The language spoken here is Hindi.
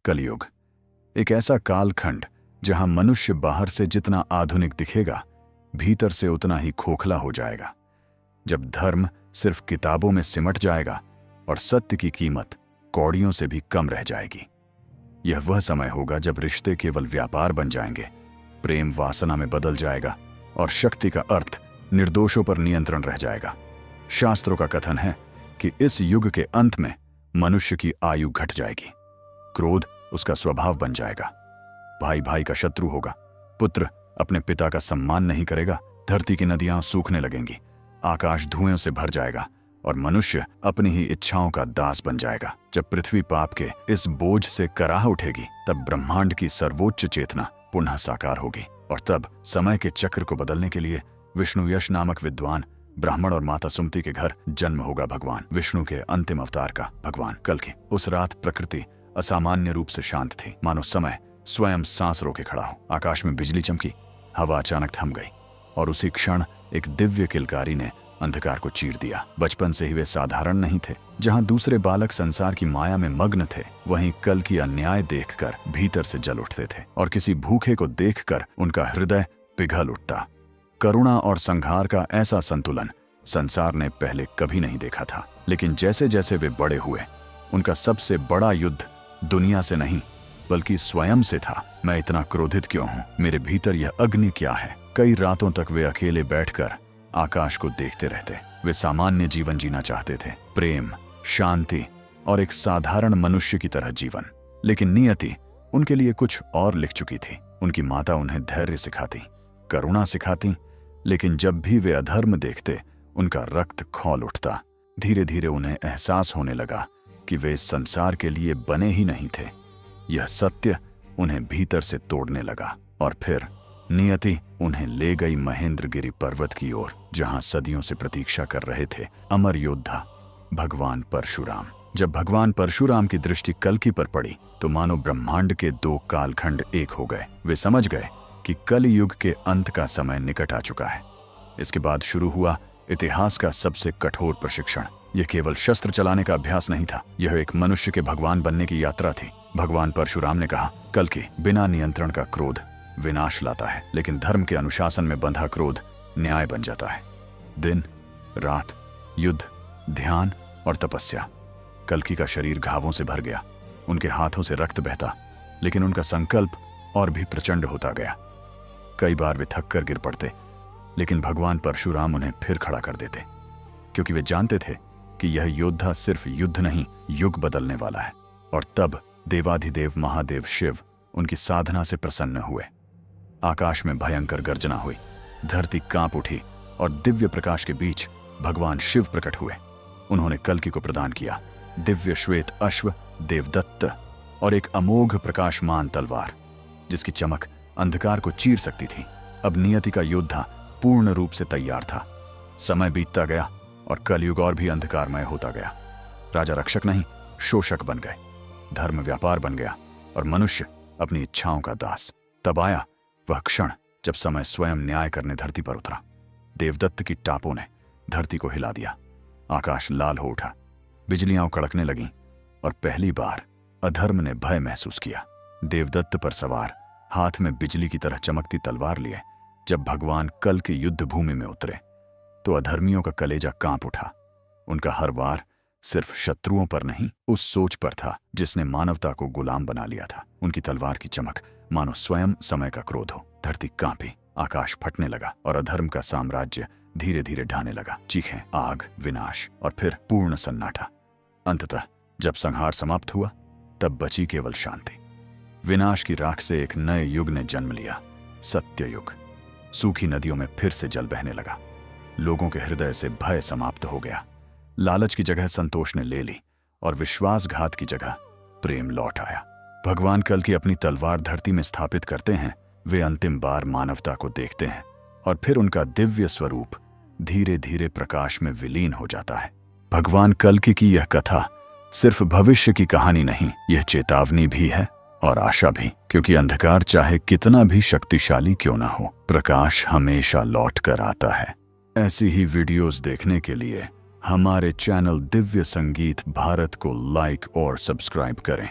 कलयुग, एक ऐसा कालखंड जहां मनुष्य बाहर से जितना आधुनिक दिखेगा, भीतर से उतना ही खोखला हो जाएगा। जब धर्म सिर्फ किताबों में सिमट जाएगा और सत्य की कीमत कौड़ियों से भी कम रह जाएगी। यह वह समय होगा जब रिश्ते केवल व्यापार बन जाएंगे, प्रेम वासना में बदल जाएगा और शक्ति का अर्थ निर्दोषों पर नियंत्रण रह जाएगा। शास्त्रों का कथन है कि इस युग के अंत में मनुष्य की आयु घट जाएगी, क्रोध उसका स्वभाव बन जाएगा, भाई भाई का शत्रु होगा, पुत्र अपने पिता का सम्मान नहीं करेगा, धरती की नदियां सूखने लगेंगी, आकाश धुएं से भर जाएगा और मनुष्य अपनी ही इच्छाओं का दास बन जाएगा। जब पृथ्वी पाप के इस बोझ से कराह उठेगी, तब ब्रह्मांड की सर्वोच्च चेतना पुनः साकार होगी और तब समय के चक्र को बदलने के लिए विष्णु यश नामक विद्वान ब्राह्मण और माता सुमति के घर जन्म होगा भगवान विष्णु के अंतिम अवतार का, भगवान कल की। उस रात प्रकृति असामान्य रूप से शांत थी, मानो समय स्वयं सांस रोके खड़ा हो। आकाश में बिजली चमकी, हवा अचानक थम गई और उसी क्षण एक दिव्य किलकारी ने अंधकार को चीर दिया। बचपन से ही वे साधारण नहीं थे। जहां दूसरे बालक संसार की माया में मग्न थे, वहीं कल की अन्याय देखकर भीतर से जल उठते थे और किसी भूखे को देखकर उनका हृदय पिघल उठता। करुणा और संहार का ऐसा संतुलन संसार ने पहले कभी नहीं देखा था। लेकिन जैसे जैसे वे बड़े हुए, उनका सबसे बड़ा युद्ध दुनिया से नहीं बल्कि स्वयं से था। मैं इतना क्रोधित क्यों हूं? मेरे भीतर यह अग्नि क्या है? कई रातों तक वे अकेले बैठकर आकाश को देखते रहते। वे सामान्य जीवन जीना चाहते थे, प्रेम, शांति और एक साधारण मनुष्य की तरह जीवन। लेकिन नियति उनके लिए कुछ और लिख चुकी थी। उनकी माता उन्हें धैर्य सिखाती, करुणा सिखाती, लेकिन जब भी वे अधर्म देखते, उनका रक्त खौल उठता। धीरे धीरे उन्हें एहसास होने लगा कि वे इस संसार के लिए बने ही नहीं थे। यह सत्य उन्हें भीतर से तोड़ने लगा और फिर नियति उन्हें ले गई महेंद्रगिरी पर्वत की ओर, जहां सदियों से प्रतीक्षा कर रहे थे अमर योद्धा भगवान परशुराम। जब भगवान परशुराम की दृष्टि कल्कि पर पड़ी, तो मानो ब्रह्मांड के दो कालखंड एक हो गए। वे समझ गए कि कलि युग के अंत का समय निकट आ चुका है। इसके बाद शुरू हुआ इतिहास का सबसे कठोर प्रशिक्षण। यह केवल शस्त्र चलाने का अभ्यास नहीं था, यह एक मनुष्य के भगवान बनने की यात्रा थी। भगवान परशुराम ने कहा, कल्कि बिना नियंत्रण का क्रोध विनाश लाता है, लेकिन धर्म के अनुशासन में बंधा क्रोध न्याय बन जाता है। दिन रात, युद्ध, ध्यान और तपस्या। कल्कि का शरीर घावों से भर गया, उनके हाथों से रक्त बहता, लेकिन उनका संकल्प और भी प्रचंड होता गया। कई बार वे थक कर गिर पड़ते, लेकिन भगवान परशुराम उन्हें फिर खड़ा कर देते, क्योंकि वे जानते थे कि यह योद्धा सिर्फ युद्ध नहीं, युग बदलने वाला है। और तब देवाधिदेव महादेव शिव उनकी साधना से प्रसन्न हुए। आकाश में भयंकर गर्जना हुई, धरती कांप उठी और दिव्य प्रकाश के बीच भगवान शिव प्रकट हुए। उन्होंने कल्कि को प्रदान किया दिव्य श्वेत अश्व देवदत्त और एक अमोघ प्रकाशमान तलवार, जिसकी चमक अंधकार को चीर सकती थी। अब नियति का योद्धा पूर्ण रूप से तैयार था। समय बीतता गया और कलयुग और भी अंधकारमय होता गया। राजा रक्षक नहीं, शोषक बन गए, धर्म व्यापार बन गया और मनुष्य अपनी इच्छाओं का दास। तब आया वह क्षण जब समय स्वयं न्याय करने धरती पर उतरा। देवदत्त की टापों ने धरती को हिला दिया, आकाश लाल हो उठा, बिजलियां कड़कने लगीं और पहली बार अधर्म ने भय महसूस किया। देवदत्त पर सवार, हाथ में बिजली की तरह चमकती तलवार लिए जब भगवान कल की युद्ध भूमि में उतरे, तो अधर्मियों का कलेजा कांप उठा। उनका हर वार सिर्फ शत्रुओं पर नहीं, उस सोच पर था जिसने मानवता को गुलाम बना लिया था। उनकी तलवार की चमक मानो स्वयं समय का क्रोध हो। धरती कांपी, आकाश फटने लगा और अधर्म का साम्राज्य धीरे धीरे ढाने लगा। चीखें, आग, विनाश और फिर पूर्ण सन्नाटा। अंततः जब संहार समाप्त हुआ, तब बची केवल शांति। विनाश की राख से एक नए युग ने जन्म लिया, सत्य युग। सूखी नदियों में फिर से जल बहने लगा, लोगों के हृदय से भय समाप्त हो गया, लालच की जगह संतोष ने ले ली और विश्वासघात की जगह प्रेम लौट आया। भगवान कल की अपनी तलवार धरती में स्थापित करते हैं, वे अंतिम बार मानवता को देखते हैं और फिर उनका दिव्य स्वरूप धीरे धीरे प्रकाश में विलीन हो जाता है। भगवान कल्कि की यह कथा सिर्फ भविष्य की कहानी नहीं, यह चेतावनी भी है और आशा भी, क्योंकि अंधकार चाहे कितना भी शक्तिशाली क्यों ना हो, प्रकाश हमेशा लौट कर आता है। ऐसी ही वीडियोस देखने के लिए हमारे चैनल दिव्य संगीत भारत को लाइक और सब्सक्राइब करें।